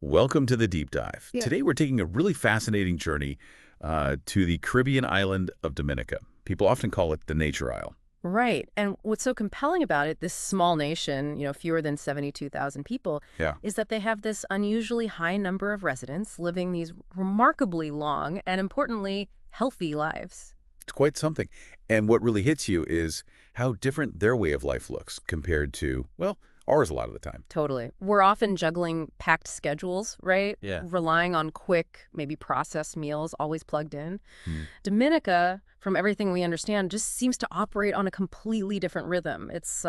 Welcome to the deep dive. Yeah. Today we're taking a really fascinating journey to the Caribbean island of Dominica. People often call it the Nature Isle. Right. And what's so compelling about it, this small nation, fewer than 72,000 people, Yeah. is that they have this unusually high number of residents living these remarkably long and, importantly, healthy lives. It's quite something. And what really hits you is how different their way of life looks compared to, well, ours a lot of the time. Totally. We're often juggling packed schedules, right? Yeah. Relying on quick, maybe processed meals, always plugged in. Hmm. Dominica, from everything we understand, just seems to operate on a completely different rhythm. It's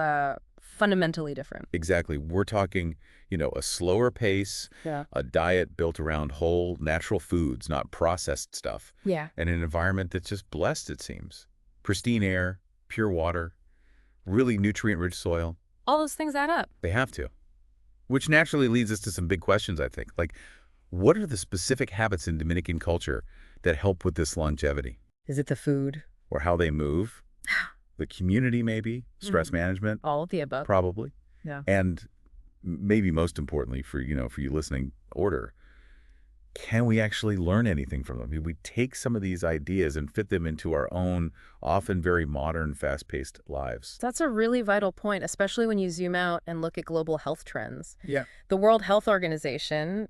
fundamentally different. Exactly. We're talking, a slower pace, Yeah. a diet built around whole natural foods, not processed stuff, Yeah. and an environment that's just blessed, it seems. Pristine air, pure water, really nutrient-rich soil. All those things add up. They have to. Which naturally leads us to some big questions, I think. Like, what are the specific habits in Dominican culture that help with this longevity? Is it the food? Or how they move? The community, maybe? Stress management? All of the above. Probably. Yeah. And maybe most importantly for you listening, order. Can we actually learn anything from them? We take some of these ideas and fit them into our own, often very modern, fast-paced lives. That's a really vital point, especially when you zoom out and look at global health trends. Yeah. The World Health Organization,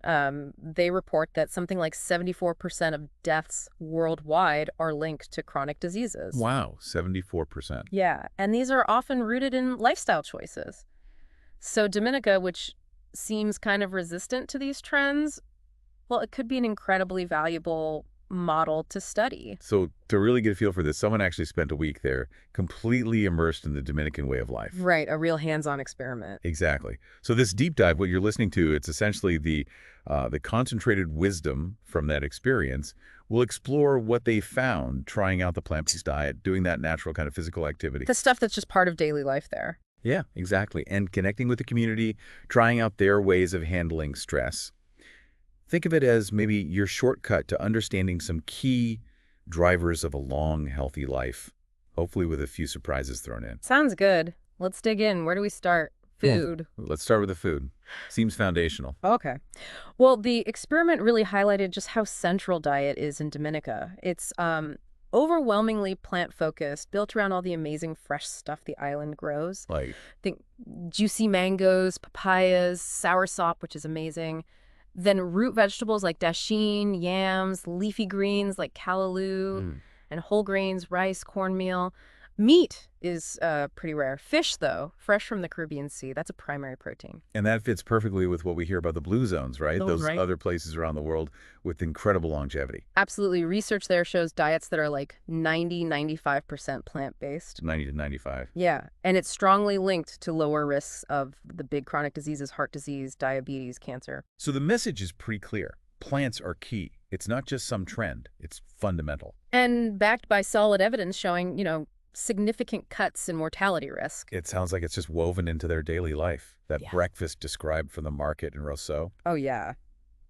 they report that something like 74% of deaths worldwide are linked to chronic diseases. Wow, 74%. Yeah, and these are often rooted in lifestyle choices. So Dominica, which seems kind of resistant to these trends, well, it could be an incredibly valuable model to study. So to really get a feel for this, someone actually spent a week there, completely immersed in the Dominican way of life. Right, a real hands-on experiment. Exactly. So this deep dive, what you're listening to, it's essentially the concentrated wisdom from that experience. We'll explore what they found trying out the plant-based diet, doing that natural kind of physical activity. The stuff that's just part of daily life there. Yeah, exactly. And connecting with the community, trying out their ways of handling stress. Think of it as maybe your shortcut to understanding some key drivers of a long, healthy life, hopefully with a few surprises thrown in. Sounds good. Let's dig in. Where do we start? Food. Let's start with the food. Seems foundational. Okay. Well, the experiment really highlighted just how central diet is in Dominica. It's overwhelmingly plant-focused, built around all the amazing fresh stuff the island grows. Like, Think juicy mangoes, papayas, soursop, which is amazing. Then root vegetables like dasheen, yams, leafy greens like callaloo, and whole grains, rice, cornmeal. Meat is pretty rare. Fish, though, fresh from the Caribbean Sea, that's a primary protein. and that fits perfectly with what we hear about the blue zones, right? Those, right. Other places around the world with incredible longevity. Absolutely. Research there shows diets that are like 90–95% plant-based. 90 to 95. Yeah, and it's strongly linked to lower risks of the big chronic diseases, heart disease, diabetes, cancer. So the message is pretty clear. Plants are key. It's not just some trend. It's fundamental. And backed by solid evidence showing, significant cuts in mortality risk. It sounds like it's just woven into their daily life. That Yeah. breakfast described from the market in Rousseau. Oh, yeah.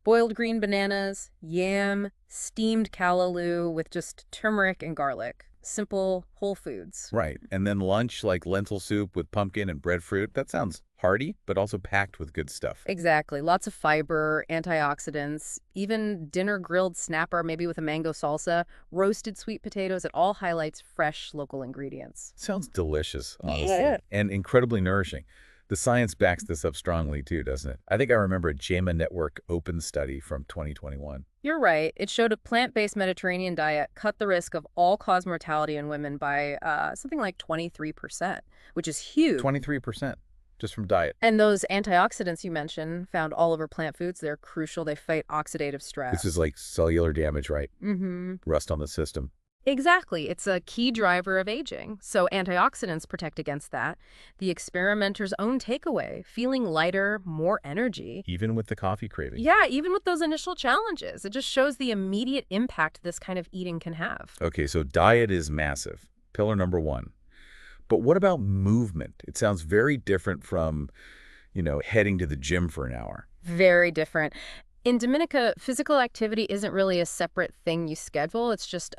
Boiled green bananas, yam, steamed callaloo with just turmeric and garlic. Simple, whole foods. Right. And then lunch, like lentil soup with pumpkin and breadfruit. That sounds hearty, but also packed with good stuff. Exactly. Lots of fiber, antioxidants, even dinner grilled snapper, maybe with a mango salsa, roasted sweet potatoes. It all highlights fresh local ingredients. Sounds delicious, honestly. Yeah. And incredibly nourishing. The science backs this up strongly, too, doesn't it? I think I remember a JAMA Network Open study from 2021. You're right. It showed a plant-based Mediterranean diet cut the risk of all-cause mortality in women by something like 23%, which is huge. 23%, just from diet. And those antioxidants you mentioned, found all over plant foods, they're crucial. They fight oxidative stress. This is like cellular damage, right? Mm-hmm. Rust on the system. Exactly. It's a key driver of aging. So antioxidants protect against that. The experimenter's own takeaway, feeling lighter, more energy. Even with the coffee craving. Yeah, even with those initial challenges. It just shows the immediate impact this kind of eating can have. Okay, so diet is massive. Pillar number one. But what about movement? It sounds very different from, heading to the gym for an hour. Very different. In Dominica, physical activity isn't really a separate thing you schedule. It's just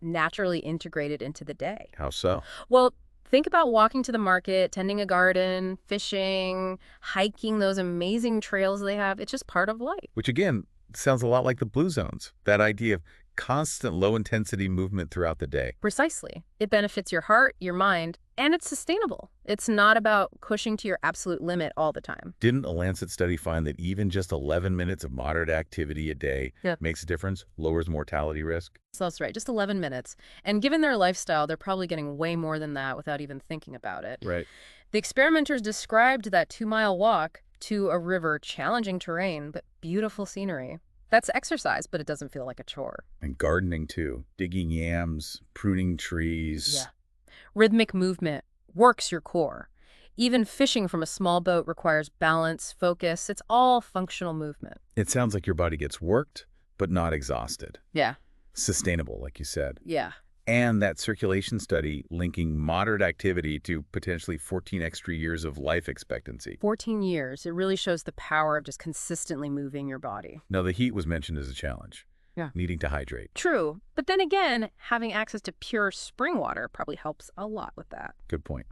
naturally integrated into the day. How so? Well, Think about walking to the market, tending a garden, fishing, hiking those amazing trails they have. It's just part of life. Which again, sounds a lot like the blue zones, that idea of constant low-intensity movement throughout the day. Precisely. It benefits your heart, your mind, and it's sustainable. It's not about pushing to your absolute limit all the time. Didn't a Lancet study find that even just 11 minutes of moderate activity a day makes a difference, lowers mortality risk? So that's right, just 11 minutes. And given their lifestyle, they're probably getting way more than that without even thinking about it. Right. The experimenters described that 2-mile walk to a river, challenging terrain, but beautiful scenery. That's exercise, but it doesn't feel like a chore. And gardening too, digging yams, pruning trees. Yeah. Rhythmic movement works your core. Even fishing from a small boat requires balance, focus. It's all functional movement. It sounds like your body gets worked, but not exhausted. Yeah. Sustainable, like you said. Yeah. And that circulation study linking moderate activity to potentially 14 extra years of life expectancy. 14 years. It really shows the power of just consistently moving your body. Now, the heat was mentioned as a challenge. Yeah. Needing to hydrate. True. But then again, having access to pure spring water probably helps a lot with that. Good point.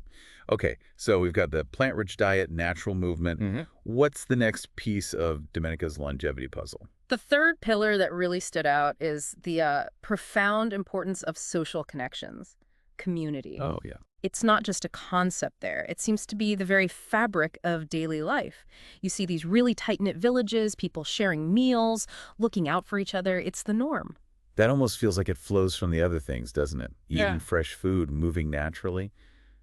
Okay, so we've got the plant-rich diet, natural movement. What's the next piece of Dominica's longevity puzzle? The third pillar that really stood out is the profound importance of social connections, community. Oh, yeah. It's not just a concept there. It seems to be the very fabric of daily life. You see these really tight-knit villages, people sharing meals, looking out for each other. It's the norm. That almost feels like it flows from the other things, doesn't it? Yeah. Eating fresh food, moving naturally.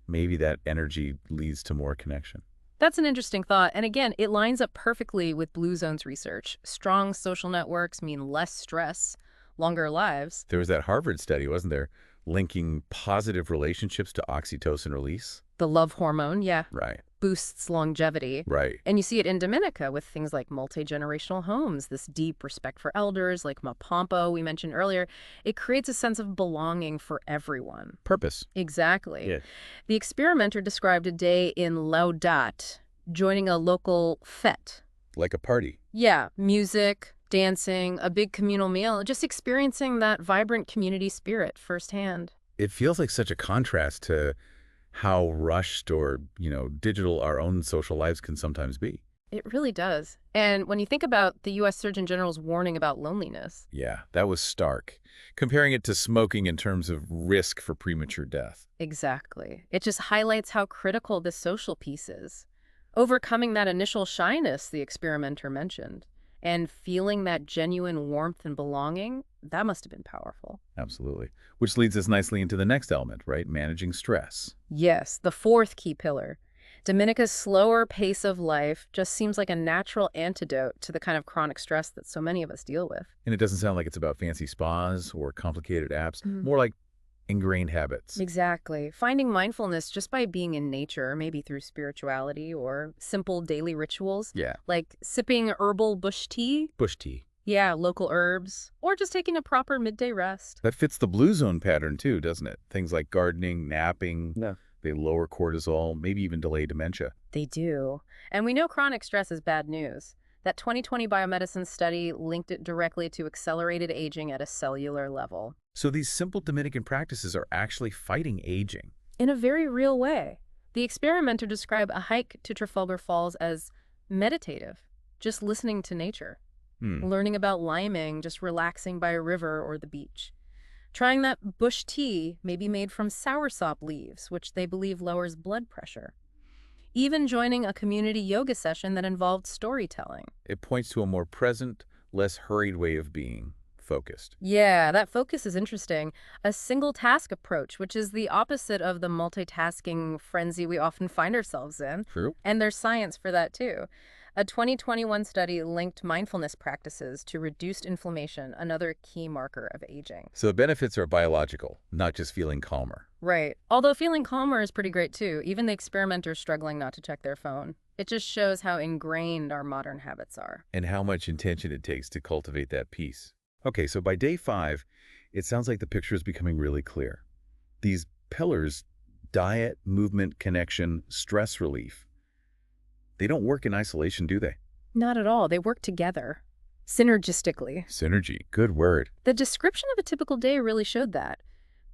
Maybe that energy leads to more connection. That's an interesting thought. And again, it lines up perfectly with Blue Zone's research. Strong social networks mean less stress, longer lives. There was that Harvard study, wasn't there, linking positive relationships to oxytocin release? The love hormone, yeah, Right. boosts longevity. Right. And you see it in Dominica with things like multi-generational homes, this deep respect for elders, like Mapampo we mentioned earlier. It creates a sense of belonging for everyone. Purpose. Exactly. Yeah. The experimenter described a day in Laudat, joining a local fete. Like a party. Yeah, music, dancing, a big communal meal, just experiencing that vibrant community spirit firsthand. It feels like such a contrast to how rushed or, digital our own social lives can sometimes be. It really does. And when you think about the U.S. Surgeon General's warning about loneliness. Yeah, that was stark. Comparing it to smoking in terms of risk for premature death. Exactly. It just highlights how critical this social piece is. Overcoming that initial shyness the experimenter mentioned and feeling that genuine warmth and belonging, that must have been powerful. Absolutely. Which leads us nicely into the next element, right? Managing stress. Yes, the fourth key pillar. Dominica's slower pace of life just seems like a natural antidote to the kind of chronic stress that so many of us deal with. And it doesn't sound like it's about fancy spas or complicated apps, more like ingrained habits. Exactly. Finding mindfulness just by being in nature, maybe through spirituality or simple daily rituals. Yeah. Like sipping herbal bush tea. Bush tea. Yeah, local herbs. Or just taking a proper midday rest. That fits the blue zone pattern too, doesn't it? Things like gardening, napping. No. They lower cortisol, maybe even delay dementia. They do. And we know chronic stress is bad news. That 2020 biomedicine study linked it directly to accelerated aging at a cellular level. So these simple Dominican practices are actually fighting aging. In a very real way. The experimenter described a hike to Trafalgar Falls as meditative, just listening to nature. Learning about liming, just relaxing by a river or the beach. Trying that bush tea may be made from soursop leaves, which they believe lowers blood pressure. Even joining a community yoga session that involved storytelling. It points to a more present, less hurried way of being, focused. Yeah, that focus is interesting. A single task approach, which is the opposite of the multitasking frenzy we often find ourselves in. True. And there's science for that too. A 2021 study linked mindfulness practices to reduced inflammation, another key marker of aging. So the benefits are biological, not just feeling calmer. Right. Although feeling calmer is pretty great too. Even the experimenters struggling not to check their phone. It just shows how ingrained our modern habits are. And how much intention it takes to cultivate that peace. Okay, so by day 5, it sounds like the picture is becoming really clear. These pillars, diet, movement, connection, stress relief, they don't work in isolation, do they? Not at all. They work together. Synergistically. Synergy, good word. The description of a typical day really showed that.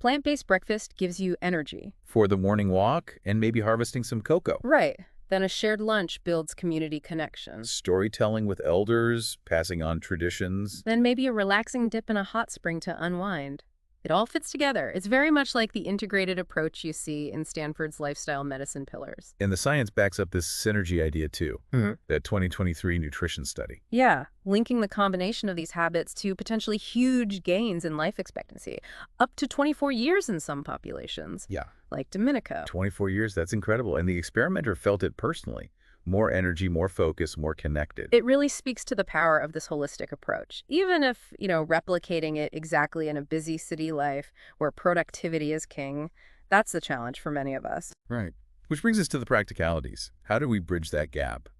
Plant-based breakfast gives you energy. For the morning walk and maybe harvesting some cocoa. Right. Then a shared lunch builds community connection. Storytelling with elders, passing on traditions. Then maybe a relaxing dip in a hot spring to unwind. It all fits together. It's very much like the integrated approach you see in Stanford's lifestyle medicine pillars. And the science backs up this synergy idea too, that 2023 nutrition study. Yeah, linking the combination of these habits to potentially huge gains in life expectancy, up to 24 years in some populations, Yeah. like Dominica. 24 years, that's incredible. And the experimenter felt it personally. More energy, more focus, more connected. It really speaks to the power of this holistic approach. Even if, replicating it exactly in a busy city life where productivity is king, that's the challenge for many of us. Right. Which brings us to the practicalities. How do we bridge that gap?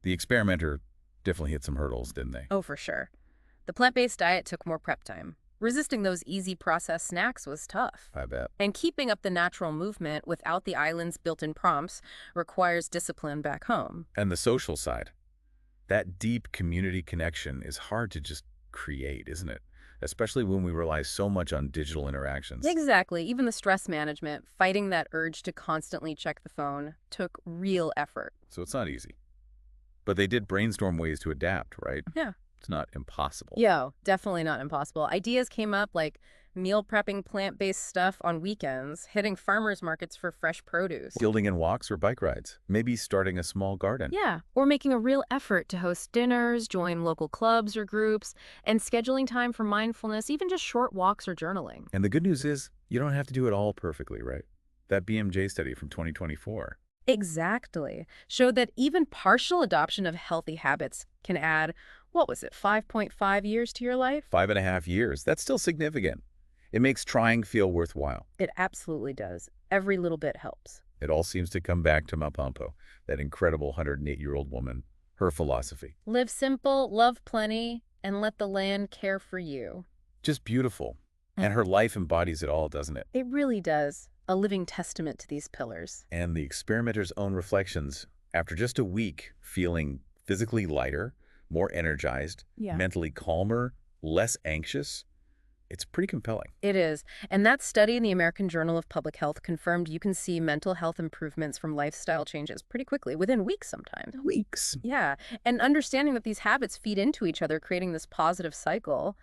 The experimenter definitely hit some hurdles, didn't they? Oh, for sure. The plant-based diet took more prep time. Resisting those easy processed snacks was tough. I bet. And keeping up the natural movement without the island's built-in prompts requires discipline back home. And the social side. That deep community connection is hard to just create, isn't it? Especially when we rely so much on digital interactions. Exactly. Even the stress management, fighting that urge to constantly check the phone, took real effort. So it's not easy. But they did brainstorm ways to adapt, right? Yeah. It's not impossible. Definitely not impossible. Ideas came up like meal prepping plant-based stuff on weekends, hitting farmers markets for fresh produce. Guilding in walks or bike rides. Maybe starting a small garden. Yeah, or making a real effort to host dinners, join local clubs or groups, and scheduling time for mindfulness, even just short walks or journaling. And the good news is, you don't have to do it all perfectly, right? That BMJ study from 2024. Exactly. Showed that even partial adoption of healthy habits can add, 5.5 years to your life? 5.5 years. That's still significant. It makes trying feel worthwhile. It absolutely does. Every little bit helps. It all seems to come back to Mapampo, that incredible 108-year-old woman, her philosophy. Live simple, love plenty, and let the land care for you. Just beautiful. And her life embodies it all, doesn't it? It really does. A living testament to these pillars. And the experimenter's own reflections, after just a week feeling physically lighter, more energized, mentally calmer, less anxious, it's pretty compelling. It is. And that study in the American Journal of Public Health confirmed you can see mental health improvements from lifestyle changes pretty quickly, within weeks sometimes. Weeks. Yeah. And understanding that these habits feed into each other, creating this positive cycle,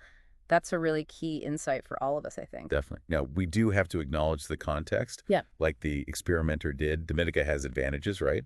that's a really key insight for all of us, I think. Definitely. Now, we do have to acknowledge the context. Yeah. Like the experimenter did. Dominica has advantages, right?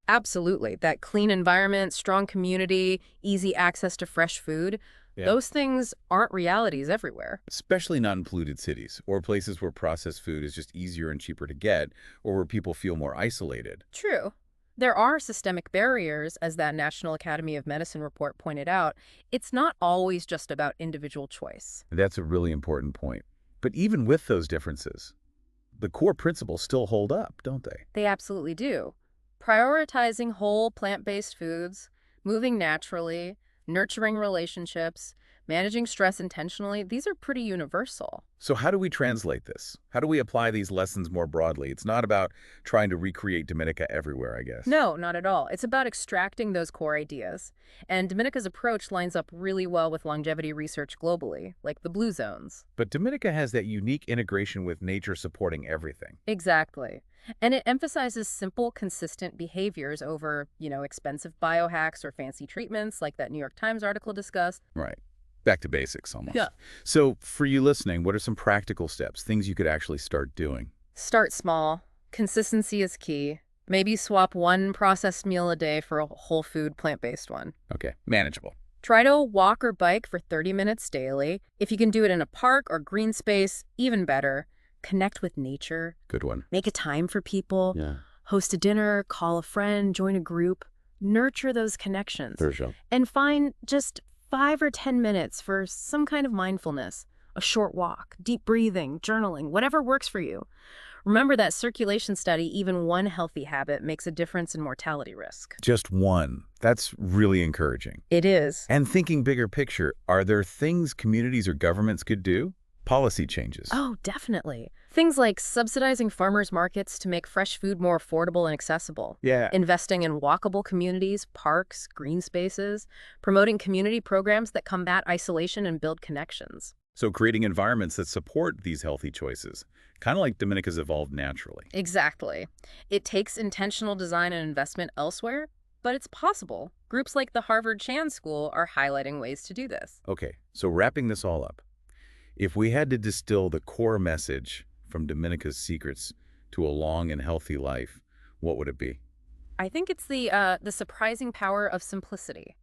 Absolutely. That clean environment, strong community, easy access to fresh food, those things aren't realities everywhere. Especially not in polluted cities or places where processed food is just easier and cheaper to get, or where people feel more isolated. True. There are systemic barriers, as that National Academy of Medicine report pointed out. It's not always just about individual choice. That's a really important point. But even with those differences, the core principles still hold up, don't they? They absolutely do. Prioritizing whole plant-based foods, moving naturally, nurturing relationships, managing stress intentionally, these are pretty universal. So how do we translate this? How do we apply these lessons more broadly? It's not about trying to recreate Dominica everywhere, I guess. No, not at all. It's about extracting those core ideas. And Dominica's approach lines up really well with longevity research globally, like the blue zones. But Dominica has that unique integration with nature supporting everything. Exactly. And it emphasizes simple, consistent behaviors over, expensive biohacks or fancy treatments like that New York Times article discussed. Right. Back to basics almost. Yeah. So for you listening, what are some practical steps, things you could actually start doing? Start small. Consistency is key. Maybe swap one processed meal a day for a whole food, plant-based one. Okay, manageable. Try to walk or bike for 30 minutes daily. If you can do it in a park or green space, even better. Connect with nature. Good one. Make a time for people. Yeah. Host a dinner, call a friend, join a group. Nurture those connections. For sure. And find just 5 or 10 minutes for some kind of mindfulness. A short walk, deep breathing, journaling, whatever works for you. Remember that circulation study, even one healthy habit makes a difference in mortality risk. Just one. That's really encouraging. It is. And thinking bigger picture, are there things communities or governments could do? Policy changes. Oh, definitely. Things like subsidizing farmers markets to make fresh food more affordable and accessible. Yeah. Investing in walkable communities, parks, green spaces. Promoting community programs that combat isolation and build connections. So creating environments that support these healthy choices, kind of like Dominica's evolved naturally. Exactly. It takes intentional design and investment elsewhere, but it's possible. Groups like the Harvard Chan School are highlighting ways to do this. Okay, so wrapping this all up, if we had to distill the core message from Dominica's secrets to a long and healthy life, what would it be? I think it's the surprising power of simplicity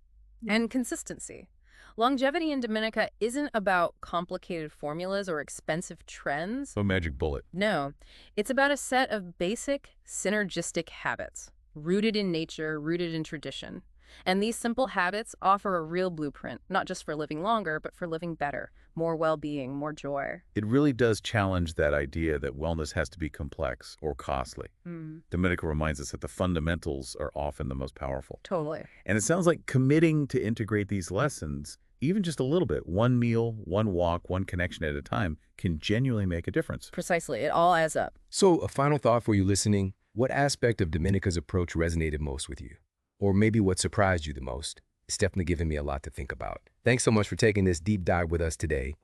and consistency. Longevity in Dominica isn't about complicated formulas or expensive trends. No magic bullet. No, it's about a set of basic, synergistic habits, rooted in nature, rooted in tradition. And these simple habits offer a real blueprint, not just for living longer, but for living better, more well-being, more joy. It really does challenge that idea that wellness has to be complex or costly. Dominica reminds us that the fundamentals are often the most powerful. Totally. And it sounds like committing to integrate these lessons, even just a little bit, one meal, one walk, one connection at a time, can genuinely make a difference. Precisely. It all adds up. So, a final thought for you listening. What aspect of Dominica's approach resonated most with you? Or maybe what surprised you the most? It's definitely given me a lot to think about. Thanks so much for taking this deep dive with us today.